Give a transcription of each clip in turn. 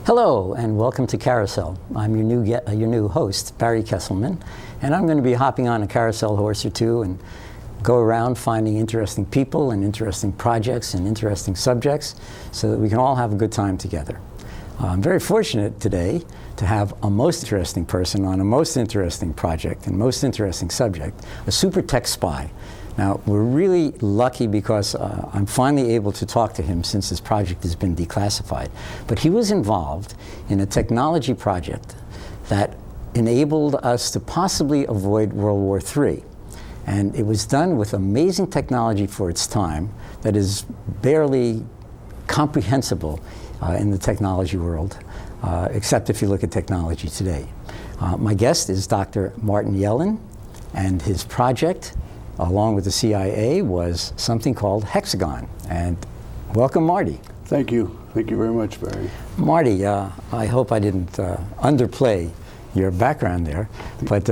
Hello and welcome to Carousel. I'm your new host, Barry Kesselman, and I'm going to be hopping on a carousel horse or two and go around finding interesting people and interesting projects and interesting subjects so that we can all have a good time together. I'm very fortunate today to have a most interesting person on a most interesting project and most interesting subject, a super tech spy. Now, we're really lucky because I'm finally able to talk to him since this project has been declassified. But he was involved in a technology project that enabled us to possibly avoid World War III. And it was done with amazing technology for its time that is barely comprehensible in the technology world, except if you look at technology today. My guest is Dr. Marty Yellin, and his project, along with the CIA, was something called Hexagon. And welcome, Marty. Thank you. Thank you very much, Barry. Marty, I hope I didn't underplay your background there, but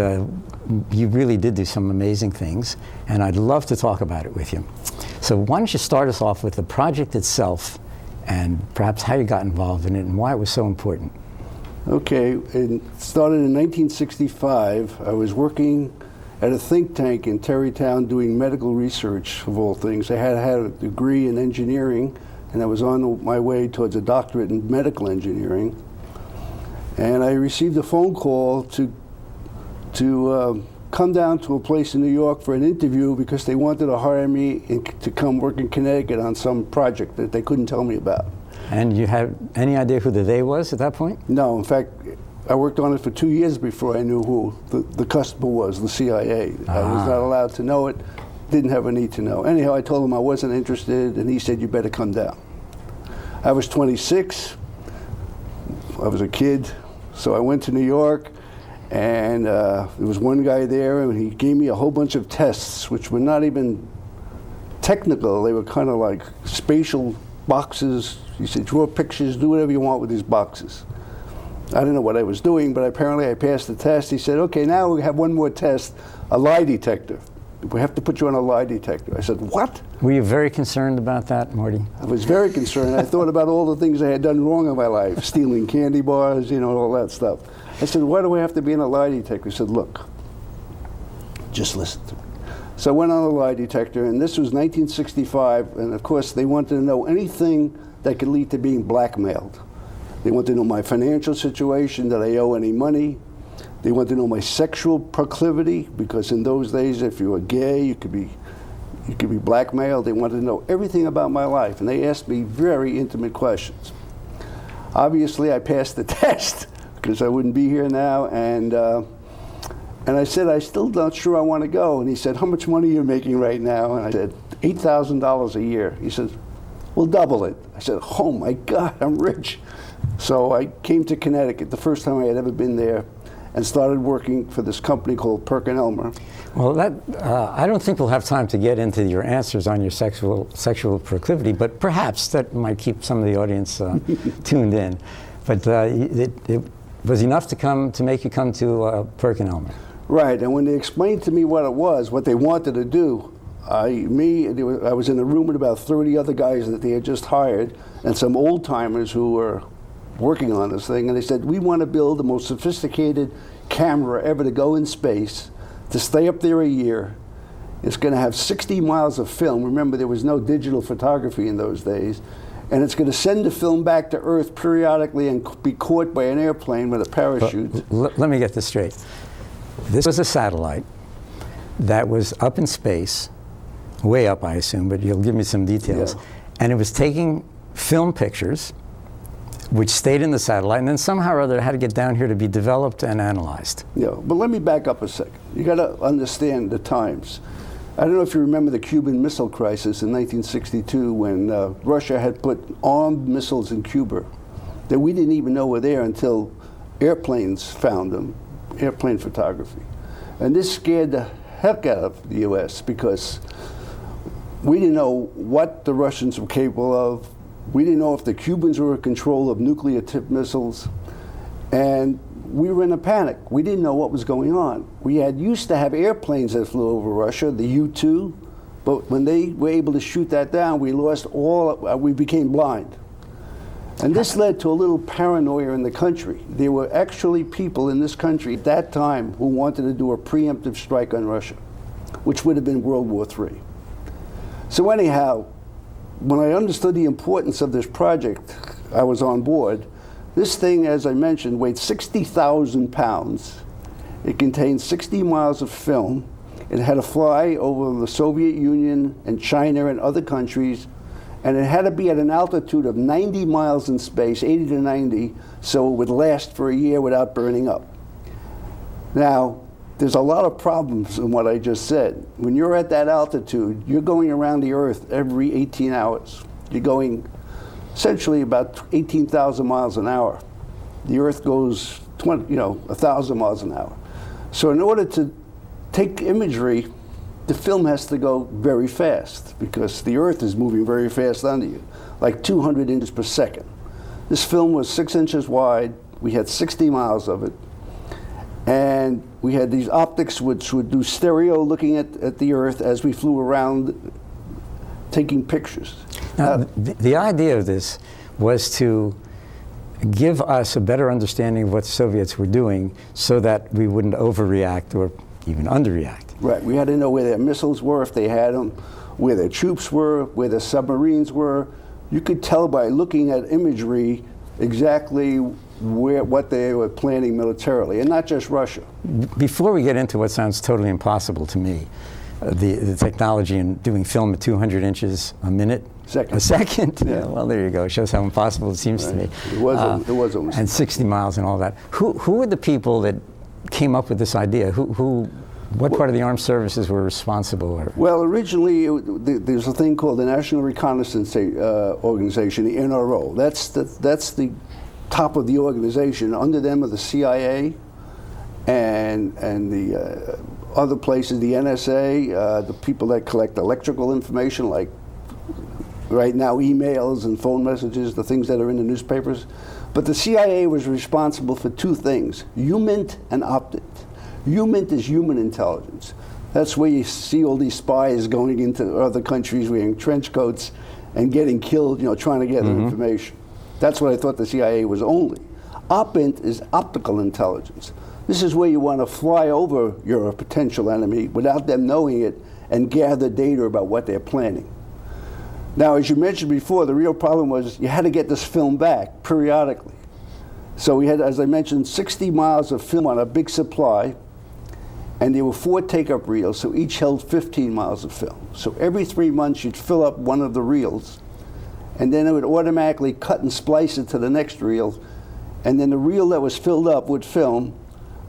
you really did do some amazing things, and I'd love to talk about it with you. So why don't you start us off with the project itself and perhaps how you got involved in it and why it was so important. Okay, it started in 1965. I was working at a think tank in Terrytown doing medical research, of all things. I had a degree in engineering, and I was on my way towards a doctorate in medical engineering. And I received a phone call to come down to a place in New York for an interview because they wanted to hire me to come work in Connecticut on some project that they couldn't tell me about. And you had any idea who the they was at that point? No, in fact, I worked on it for 2 years before I knew who the customer was, the CIA. I was not allowed to know it, didn't have a need to know. Anyhow, I told him I wasn't interested, and he said, you better come down. I was 26, I was a kid, so I went to New York, and there was one guy there, and he gave me a whole bunch of tests, which were not even technical. They were kind of like spatial boxes. He said, draw pictures, do whatever you want with these boxes. I didn't know what I was doing, but apparently I passed the test. He said, okay, now we have one more test, a lie detector. We have to put you on a lie detector. I said, what? Were you very concerned about that, Marty? I was very concerned. I thought about all the things I had done wrong in my life, stealing candy bars, all that stuff. I said, why do I have to be in a lie detector? He said, look, just listen to me. So I went on a lie detector, and this was 1965, and of course they wanted to know anything that could lead to being blackmailed. They wanted to know my financial situation, that I owe any money. They wanted to know my sexual proclivity, because in those days, if you were gay, you could be blackmailed. They wanted to know everything about my life, and they asked me very intimate questions. Obviously, I passed the test, because I wouldn't be here now, and I said, I'm still not sure I want to go. And he said, how much money are you making right now? And I said, $8,000 a year. He said, we'll double it. I said, oh my God, I'm rich. So I came to Connecticut, the first time I had ever been there, and started working for this company called Perkin Elmer. Well, I don't think we'll have time to get into your answers on your sexual proclivity, but perhaps that might keep some of the audience tuned in. But it was enough to make you come to Perkin Elmer. Right, and when they explained to me what it was, what they wanted to do, I was in a room with about 30 other guys that they had just hired, and some old timers who were working on this thing, and they said, we want to build the most sophisticated camera ever to go in space, to stay up there a year. It's going to have 60 miles of film. Remember, there was no digital photography in those days. And it's going to send the film back to Earth periodically and be caught by an airplane with a parachute. Let me get this straight. This was a satellite that was up in space, way up, I assume, but you'll give me some details. Yeah. And it was taking film pictures, which stayed in the satellite, and then somehow or other it had to get down here to be developed and analyzed. Yeah, but let me back up a second. You got to understand the times. I don't know if you remember the Cuban Missile Crisis in 1962 when Russia had put armed missiles in Cuba that we didn't even know were there until airplanes found them, airplane photography. And this scared the heck out of the US because we didn't know what the Russians were capable of. We didn't know if the Cubans were in control of nuclear-tipped missiles. And we were in a panic. We didn't know what was going on. We used to have airplanes that flew over Russia, the U-2, but when they were able to shoot that down, we became blind. And this led to a little paranoia in the country. There were actually people in this country at that time who wanted to do a preemptive strike on Russia, which would have been World War III. So anyhow, when I understood the importance of this project, I was on board. This thing, as I mentioned, weighed 60,000 pounds. It contained 60 miles of film. It had to fly over the Soviet Union and China and other countries, and it had to be at an altitude of 90 miles in space, 80 to 90, so it would last for a year without burning up. Now, there's a lot of problems in what I just said. When you're at that altitude, you're going around the Earth every 18 hours. You're going essentially about 18,000 miles an hour. The Earth goes 1,000 miles an hour. So in order to take imagery, the film has to go very fast because the Earth is moving very fast under you, like 200 inches per second. This film was 6 inches wide. We had 60 miles of it. And we had these optics which would do stereo looking at the Earth as we flew around taking pictures. Now, the idea of this was to give us a better understanding of what the Soviets were doing so that we wouldn't overreact or even underreact. Right. We had to know where their missiles were, if they had them, where their troops were, where their submarines were. You could tell by looking at imagery exactly what they were planning militarily, and not just Russia. Before we get into what sounds totally impossible to me, the technology in doing film at 200 inches a minute, Second. a second. Yeah. Well, there you go. It shows how impossible it seems to me. It was almost. And 60 miles and all that. Who were the people that came up with this idea? What part of the armed services were responsible? Well, originally there's a thing called the National Reconnaissance Organization, the NRO. That's the top of the organization. Under them are the CIA and the other places, the NSA, the people that collect electrical information, like right now emails and phone messages, the things that are in the newspapers. But the CIA was responsible for two things, HUMINT and OPTINT. HUMINT is human intelligence. That's where you see all these spies going into other countries wearing trench coats and getting killed, trying to get information. That's what I thought the CIA was only. OPINT is optical intelligence. This is where you want to fly over your potential enemy without them knowing it and gather data about what they're planning. Now, as you mentioned before, the real problem was you had to get this film back periodically. So we had, as I mentioned, 60 miles of film on a big supply, and there were 4 take-up reels, so each held 15 miles of film. So every 3 months you'd fill up one of the reels, and then it would automatically cut and splice it to the next reel, and then the reel that was filled up with film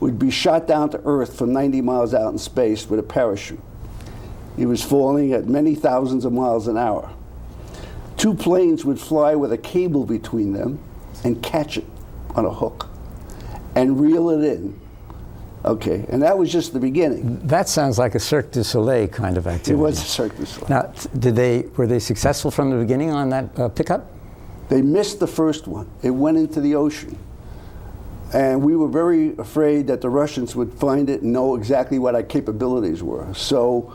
would be shot down to Earth from 90 miles out in space with a parachute. It was falling at many thousands of miles an hour. 2 planes would fly with a cable between them and catch it on a hook and reel it in. Okay, and that was just the beginning. That sounds like a Cirque du Soleil kind of activity. It was a Cirque du Soleil. Now, were they successful from the beginning on that pickup? They missed the first one. It went into the ocean. And we were very afraid that the Russians would find it and know exactly what our capabilities were. So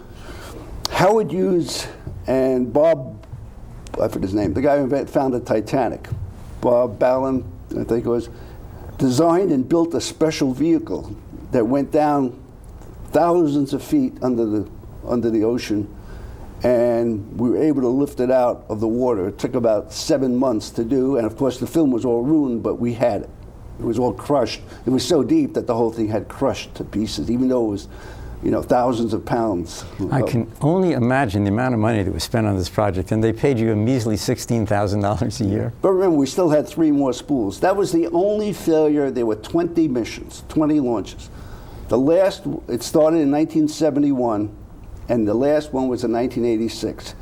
Howard Hughes and Bob, I forget his name, the guy who founded Titanic, Bob Ballin, I think it was, designed and built a special vehicle that went down thousands of feet under the ocean, and we were able to lift it out of the water. It took about 7 months to do, and of course the film was all ruined, but we had it. It was all crushed. It was so deep that the whole thing had crushed to pieces, even though it was, thousands of pounds. I can only imagine the amount of money that was spent on this project, and they paid you a measly $16,000 a year. But remember, we still had 3 more spools. That was the only failure. There were 20 missions, 20 launches. It started in 1971, and the last one was in 1986.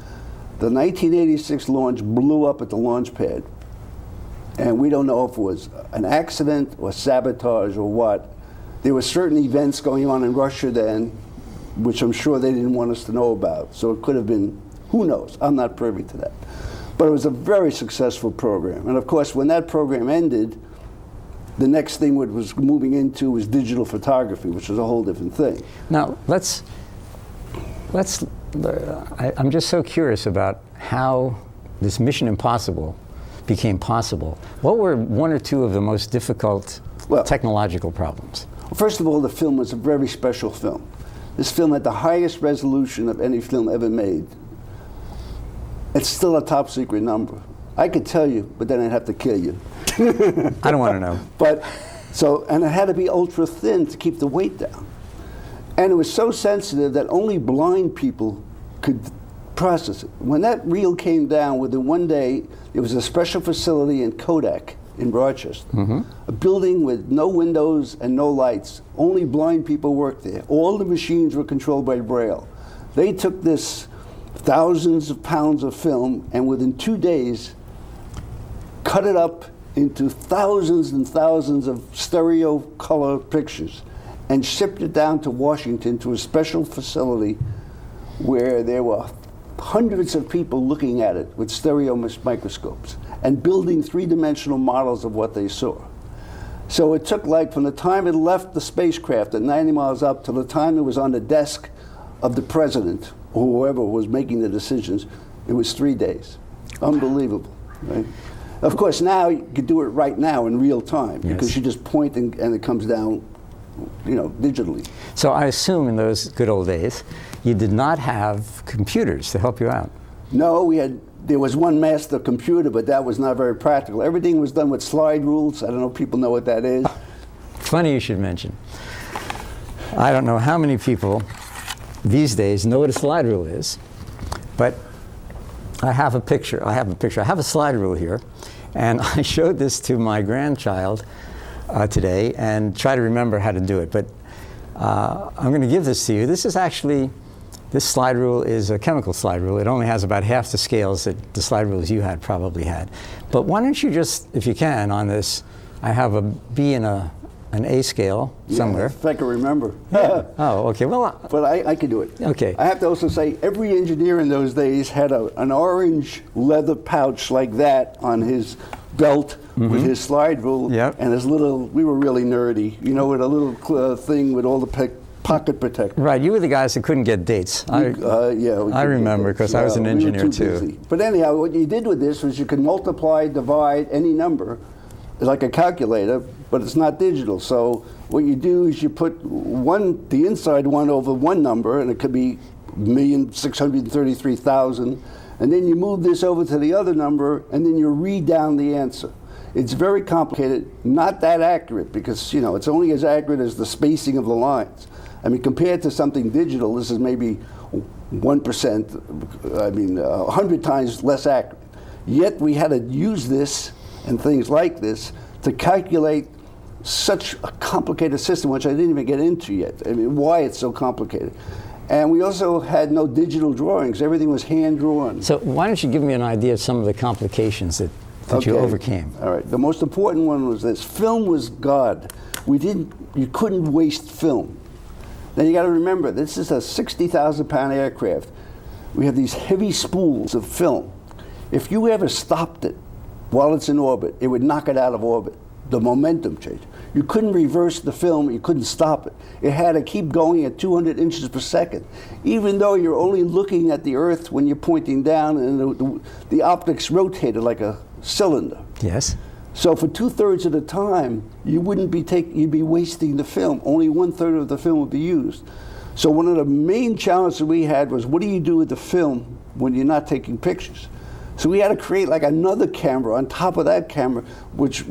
The 1986 launch blew up at the launch pad, and we don't know if it was an accident or sabotage or what. There were certain events going on in Russia then, which I'm sure they didn't want us to know about. So it could have been, who knows? I'm not privy to that. But it was a very successful program. And of course, when that program ended, the next thing it was moving into was digital photography, which was a whole different thing. Now, I'm just so curious about how this Mission Impossible became possible. What were one or two of the most difficult Well, technological problems? First of all, the film was a very special film. This film had the highest resolution of any film ever made. It's still a top secret number. I could tell you, but then I'd have to kill you. I don't want to know. But and it had to be ultra thin to keep the weight down. And it was so sensitive that only blind people could process it. When that reel came down, within one day, there was a special facility in Kodak in Rochester, a building with no windows and no lights. Only blind people worked there. All the machines were controlled by Braille. They took this thousands of pounds of film and within 2 days cut it up into thousands and thousands of stereo color pictures and shipped it down to Washington to a special facility where there were hundreds of people looking at it with stereo microscopes and building three-dimensional models of what they saw. So it took, like, from the time it left the spacecraft at 90 miles up to the time it was on the desk of the president or whoever was making the decisions, it was 3 days. Unbelievable, right? Of course, now you could do it right now in real time because you just point and it comes down, digitally. So I assume in those good old days, you did not have computers to help you out. No, there was one master computer, but that was not very practical. Everything was done with slide rules. I don't know if people know what that is. Funny you should mention. I don't know how many people these days know what a slide rule is, but I have a picture. I have a slide rule here, and I showed this to my grandchild today and try to remember how to do it. But I'm going to give this to you. This slide rule is a chemical slide rule. It only has about half the scales that the slide rules you had probably had. But why don't you just, if you can, on this, I have a B and an A scale somewhere. If I can remember. Oh, okay. Well, but I can do it. Okay. I have to also say, every engineer in those days had an orange leather pouch like that on his belt with his slide rule and his little. We were really nerdy, with a little thing with all the pocket protector. Right. You were the guys that couldn't get dates. I remember because I was an engineer too. Busy. But anyhow, what you did with this was you could multiply, divide any number like a calculator, but it's not digital. So what you do is you put the inside one over one number, and it could be 1,633,000, and then you move this over to the other number, and then you read down the answer. It's very complicated, not that accurate, because it's only as accurate as the spacing of the lines. I mean, compared to something digital, this is maybe 1%, 100 times less accurate. Yet we had to use this and things like this to calculate such a complicated system, which I didn't even get into yet. I mean, why it's so complicated. And we also had no digital drawings. Everything was hand-drawn. So why don't you give me an idea of some of the complications that you overcame? All right. The most important one was this. Film was God. You couldn't waste film. Now you got to remember, this is a 60,000-pound aircraft. We have these heavy spools of film. If you ever stopped it while it's in orbit, it would knock it out of orbit. The momentum change. You couldn't reverse the film, you couldn't stop it. It had to keep going at 200 inches per second. Even though you're only looking at the Earth when you're pointing down and the optics rotated like a cylinder. Yes. So for 2/3 of the time, you'd be wasting the film. Only 1/3 of the film would be used. So one of the main challenges we had was, what do you do with the film when you're not taking pictures? So we had to create like another camera on top of that camera, which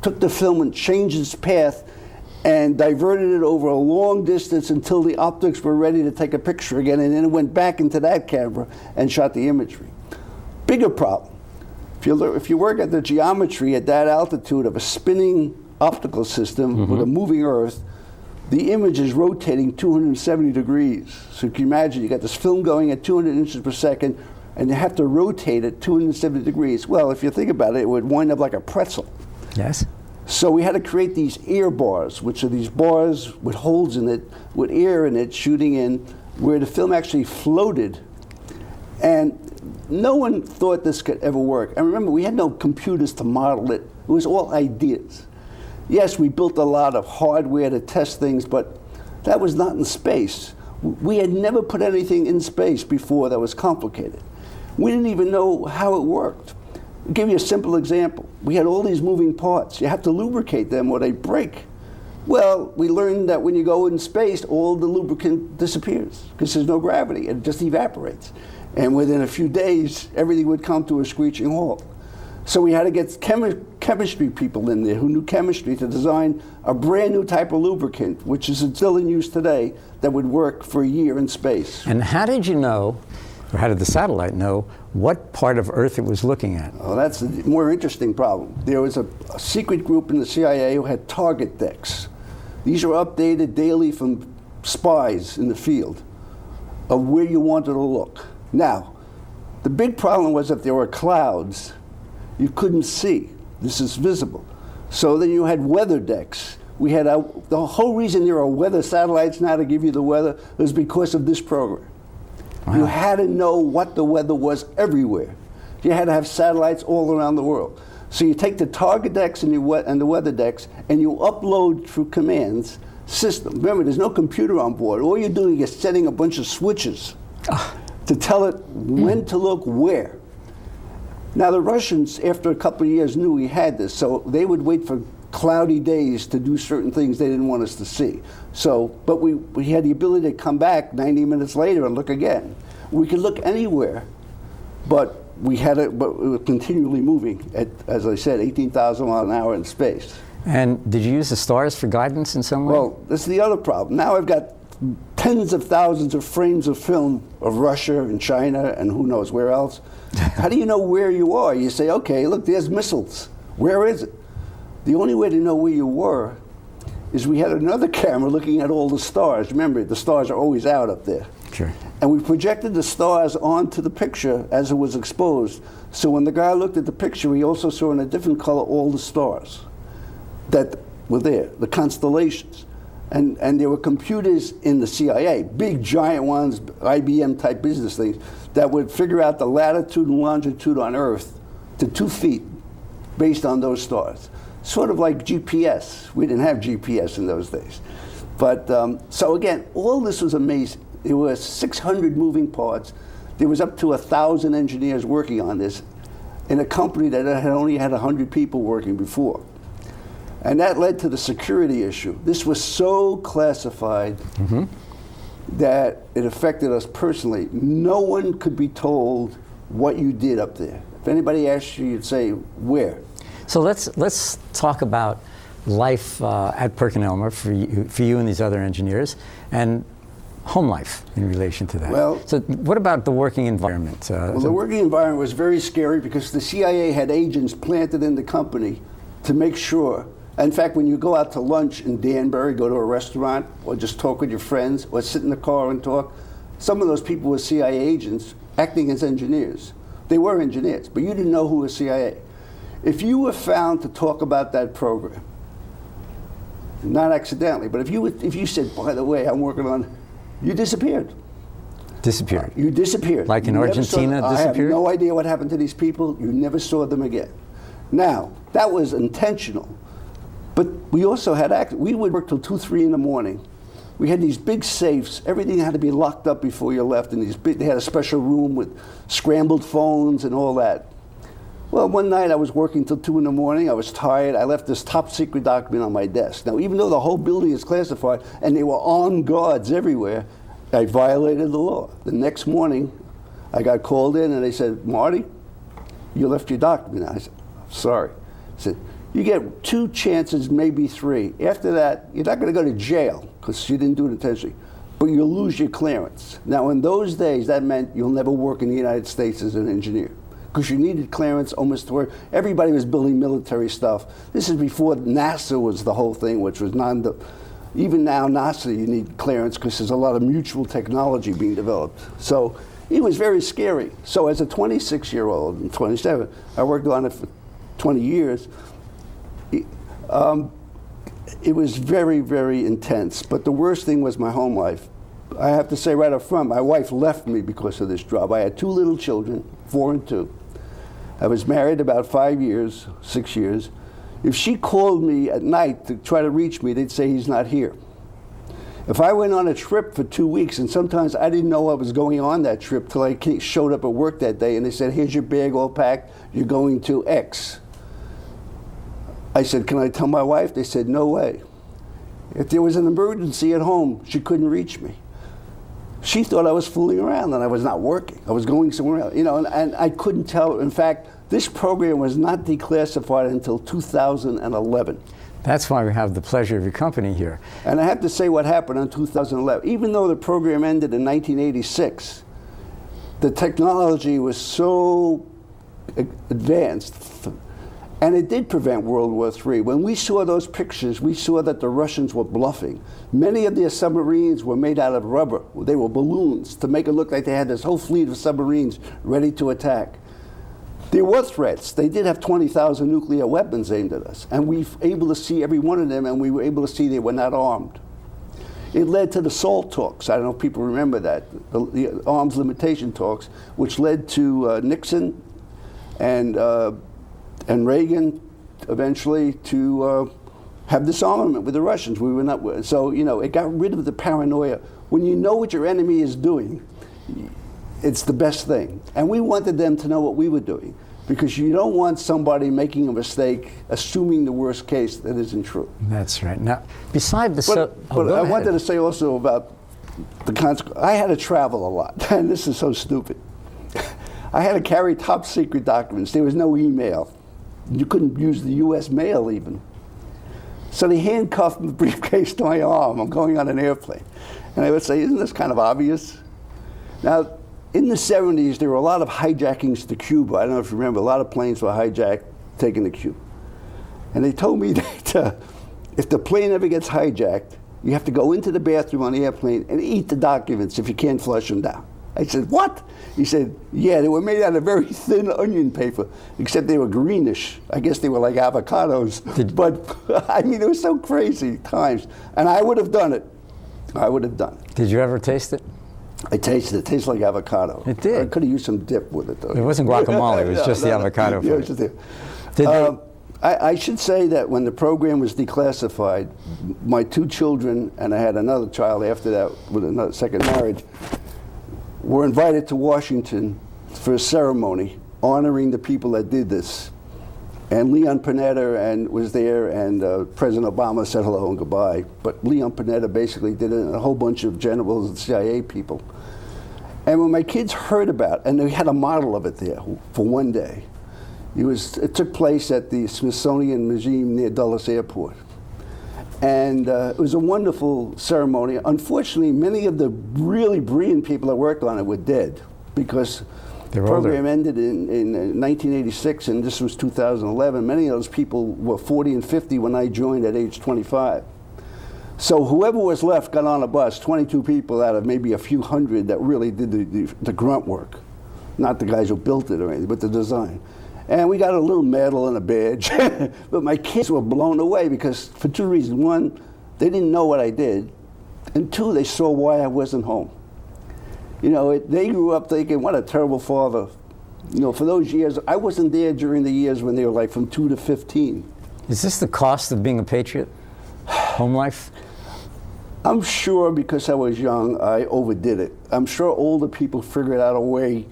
took the film and changed its path and diverted it over a long distance until the optics were ready to take a picture again, and then it went back into that camera and shot the imagery. Bigger problem. If you work at the geometry at that altitude of a spinning optical system with a moving Earth, the image is rotating 270 degrees. So you can imagine you got this film going at 200 inches per second, and you have to rotate it 270 degrees. Well, if you think about it, it would wind up like a pretzel. Yes. So we had to create these air bars, which are these bars with holes in it, with air in it shooting in, where the film actually floated. And no one thought this could ever work. And remember, we had no computers to model it. It was all ideas. Yes, we built a lot of hardware to test things, but that was not in space. We had never put anything in space before that was complicated. We didn't even know how it worked. I'll give you a simple example. We had all these moving parts. You have to lubricate them or they break. Well, we learned that when you go in space, all the lubricant disappears because there's no gravity. It just evaporates. And within a few days, everything would come to a screeching halt. So we had to get chemistry people in there who knew chemistry to design a brand new type of lubricant, which is still in use today, that would work for a year in space. And how did you know, or how did the satellite know, what part of Earth it was looking at? Oh, that's a more interesting problem. There was a secret group in the CIA who had target decks. These are updated daily from spies in the field of where you wanted to look. Now, the big problem was if there were clouds, you couldn't see. This is visible. So then you had weather decks. We had the whole reason there are weather satellites now to give you the weather was because of this program. Wow. You had to know what the weather was everywhere. You had to have satellites all around the world. So you take the target decks and the weather decks, and you upload through commands system. Remember, there's no computer on board. All you're doing is setting a bunch of switches to tell it when to look where. Now, the Russians, after a couple of years, knew we had this, so they would wait for cloudy days to do certain things they didn't want us to see. So, but we had the ability to come back 90 minutes later and look again. We could look anywhere, but we were continually moving at, as I said, 18,000 miles an hour in space. And did you use the stars for guidance in some way? Well, that's the other problem. Now I've got tens of thousands of frames of film of Russia and China and who knows where else. How do you know where you are? You say, okay, look, there's missiles. Where is it? The only way to know where you were is we had another camera looking at all the stars. Remember, the stars are always out up there. Sure. And we projected the stars onto the picture as it was exposed. So when the guy looked at the picture, he also saw in a different color all the stars that were there, the constellations. And there were computers in the CIA, big giant ones, IBM type business things, that would figure out the latitude and longitude on Earth to 2 feet based on those stars. Sort of like GPS. We didn't have GPS in those days. But so again, all this was amazing. There were 600 moving parts. There was up to 1,000 engineers working on this in a company that had only had 100 people working before. And that led to the security issue. This was so classified that it affected us personally. No one could be told what you did up there. If anybody asked you, you'd say, where? So let's talk about life at Perkin Elmer for you and these other engineers, and home life in relation to that. Well, so what about the working environment? Well, the working environment was very scary because the CIA had agents planted in the company to make sure. In fact, when you go out to lunch in Danbury, go to a restaurant, or just talk with your friends, or sit in the car and talk, some of those people were CIA agents acting as engineers. They were engineers, but you didn't know who was CIA. If you were found to talk about that program, not accidentally, but if you said, by the way, I'm working on, you disappeared. Disappeared. You disappeared. Like in Argentina, disappeared? I have no idea what happened to these people. You never saw them again. Now, that was intentional. But we also had, we would work till 2, 3 in the morning. We had these big safes. Everything had to be locked up before you left. And they had a special room with scrambled phones and all that. Well, one night I was working till 2 in the morning. I was tired. I left this top secret document on my desk. Now, even though the whole building is classified and they were armed guards everywhere, I violated the law. The next morning, I got called in and they said, Marty, you left your document. I said, sorry. I said, you get 2 chances, maybe 3. After that, you're not going to go to jail because you didn't do it intentionally, but you'll lose your clearance. Now, in those days, that meant you'll never work in the United States as an engineer because you needed clearance almost to work. Everybody was building military stuff. This is before NASA was the whole thing, which was even now, NASA, you need clearance because there's a lot of mutual technology being developed. So it was very scary. So as a 26-year-old and 27, I worked on it for 20 years. It was very, very intense. But the worst thing was my home life. I have to say right up front, my wife left me because of this job. I had 2 little children, 4 and 2. I was married about 5 years, 6 years. If she called me at night to try to reach me, they'd say he's not here. If I went on a trip for 2 weeks, and sometimes I didn't know what was going on that trip till I showed up at work that day, and they said, here's your bag all packed, you're going to X. I said, can I tell my wife? They said, no way. If there was an emergency at home, she couldn't reach me. She thought I was fooling around and I was not working. I was going somewhere else, and I couldn't tell. In fact, this program was not declassified until 2011. That's why we have the pleasure of your company here. And I have to say what happened in 2011. Even though the program ended in 1986, the technology was so advanced, and it did prevent World War III. When we saw those pictures, we saw that the Russians were bluffing. Many of their submarines were made out of rubber. They were balloons to make it look like they had this whole fleet of submarines ready to attack. There were threats. They did have 20,000 nuclear weapons aimed at us. And we were able to see every one of them, and we were able to see they were not armed. It led to the SALT talks. I don't know if people remember that, the arms limitation talks, which led to Nixon and Reagan eventually to have disarmament with the Russians. We were not, so it got rid of the paranoia. When you know what your enemy is doing, it's the best thing. And we wanted them to know what we were doing, because you don't want somebody making a mistake, assuming the worst case that isn't true. That's right. Now, beside the... But I wanted to say also about the consequence. I had to travel a lot, and this is so stupid. I had to carry top secret documents. There was no email. You couldn't use the U.S. mail even. So they handcuffed the briefcase to my arm. I'm going on an airplane. And I would say, isn't this kind of obvious? Now, in the 70s, there were a lot of hijackings to Cuba. I don't know if you remember, a lot of planes were hijacked, taken to Cuba. And they told me that if the plane ever gets hijacked, you have to go into the bathroom on the airplane and eat the documents if you can't flush them down. I said, what? He said, yeah, they were made out of very thin onion paper, except they were greenish. I guess they were like avocados. But, I mean, it was so crazy times. And I would have done it. I would have done it. Did you ever taste it? I tasted it. It tastes like avocado. It did. I could have used some dip with it, though. It wasn't guacamole. It was just the avocado. Yeah, it was just the, I should say that when the program was declassified, my 2 children, and I had another child after that with another second marriage, were invited to Washington for a ceremony honoring the people that did this. And Leon Panetta was there, and President Obama said hello and goodbye. But Leon Panetta basically did it, and a whole bunch of generals and CIA people. And when my kids heard about it, and they had a model of it there for one day, it took place at the Smithsonian Museum near Dulles Airport. And it was a wonderful ceremony. Unfortunately, many of the really brilliant people that worked on it were dead, because the program ended in 1986, and this was 2011. Many of those people were 40 and 50 when I joined at age 25. So whoever was left got on a bus, 22 people out of maybe a few hundred that really did the grunt work. Not the guys who built it or anything, but the design. And we got a little medal and a badge. But my kids were blown away, because for 2 reasons. One, they didn't know what I did. And 2, they saw why I wasn't home. They grew up thinking, what a terrible father. For those years, I wasn't there during the years when they were like from 2 to 15. Is this the cost of being a patriot? Home life? I'm sure because I was young, I overdid it. I'm sure older people figured out a way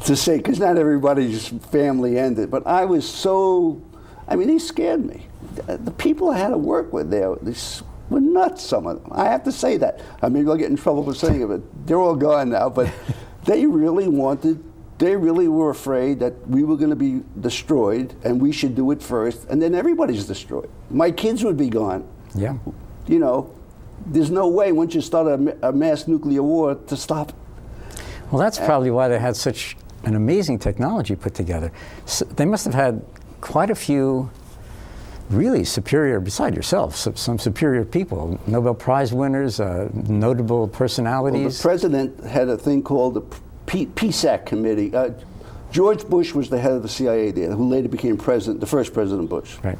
to say, because not everybody's family ended, but I was so, they scared me. The people I had to work with there, were nuts, some of them. I have to say that. Maybe I'll get in trouble for saying it, but they're all gone now. But they really were afraid that we were going to be destroyed, and we should do it first, and then everybody's destroyed. My kids would be gone. Yeah. There's no way once you start a mass nuclear war to stop it. Well, that's probably why they had such an amazing technology put together. So they must have had quite a few really superior, beside yourself, some superior people, Nobel Prize winners, notable personalities. Well, the president had a thing called the PSAC committee. George Bush was the head of the CIA there, who later became president, the first President Bush. Right.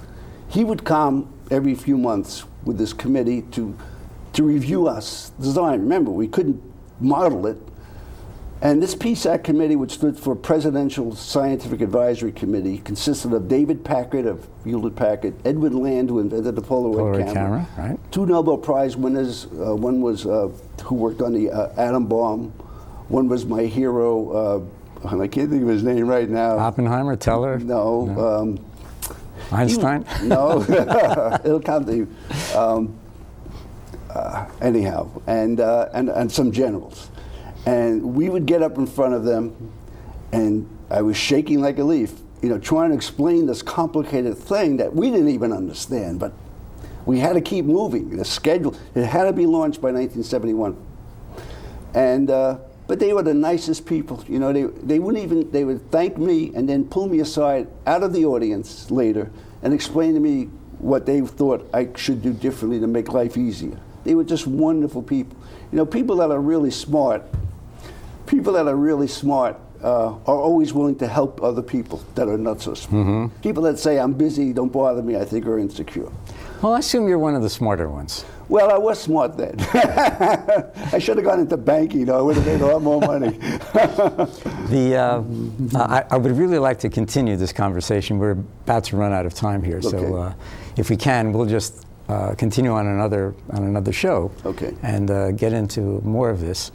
He would come every few months with this committee to review us design. Remember, we couldn't model it. And this PSAC committee, which stood for Presidential Scientific Advisory Committee, consisted of David Packard of Hewlett-Packard, Edwin Land, who invented the Polaroid camera, right? 2 Nobel Prize winners. One was who worked on the atom bomb. One was my hero. I can't think of his name right now. Oppenheimer, Teller? No. Einstein? No. It'll come to you. Anyhow, and some generals. And we would get up in front of them, and I was shaking like a leaf, trying to explain this complicated thing that we didn't even understand, but we had to keep moving. The schedule, it had to be launched by 1971. And, but they were the nicest people. They would thank me and then pull me aside out of the audience later and explain to me what they thought I should do differently to make life easier. They were just wonderful people. People that are really smart, are always willing to help other people that are not so smart. Mm-hmm. People that say, I'm busy, don't bother me, I think are insecure. Well, I assume you're one of the smarter ones. Well, I was smart then. I should have gone into banking, I would have made a lot more money. I would really like to continue this conversation. We're about to run out of time here, okay. So if we can, we'll just continue on another show, okay. And get into more of this.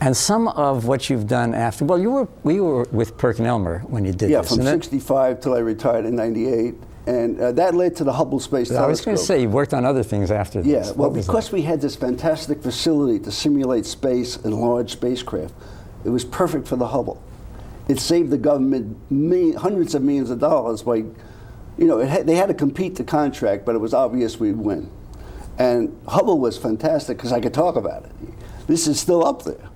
And some of what you've done after, well, you were with Perkin Elmer when you did this. Yeah, from 65 till I retired in 98. And that led to the Hubble Space Telescope. I was going to say, you worked on other things after this. Yeah, well, because we had this fantastic facility to simulate space and large spacecraft, it was perfect for the Hubble. It saved the government hundreds of millions of dollars by, they had to compete the contract, but it was obvious we'd win. And Hubble was fantastic because I could talk about it. This is still up there.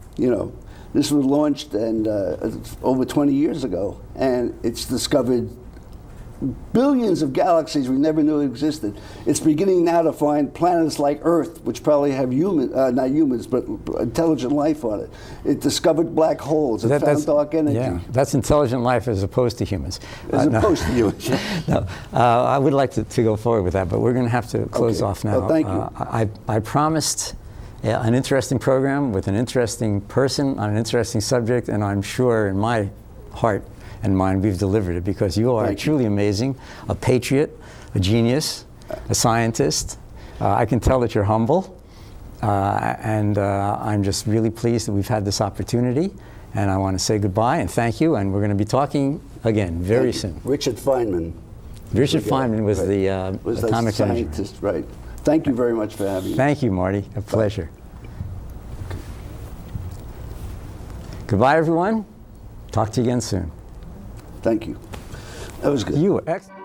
This was launched over 20 years ago, and it's discovered billions of galaxies we never knew existed. It's beginning now to find planets like Earth, which probably have not humans, but intelligent life on it. It discovered black holes. It found dark energy. Yeah, that's intelligent life as opposed to humans. Opposed to humans. No, I would like to go forward with that, but we're going to have to close off now. Well, thank you. I promised an interesting program with an interesting person on an interesting subject, and I'm sure in my heart and mind we've delivered it, because you are truly amazing, a patriot, a genius, a scientist. I can tell that you're humble, and I'm just really pleased that we've had this opportunity, and I want to say goodbye and thank you, and we're going to be talking again very soon. Richard Feynman. Richard Feynman was the atomic scientist, right. Thank you very much for having me. Thank you, Marty. A pleasure. Goodbye, everyone. Talk to you again soon. Thank you. That was good. You were excellent.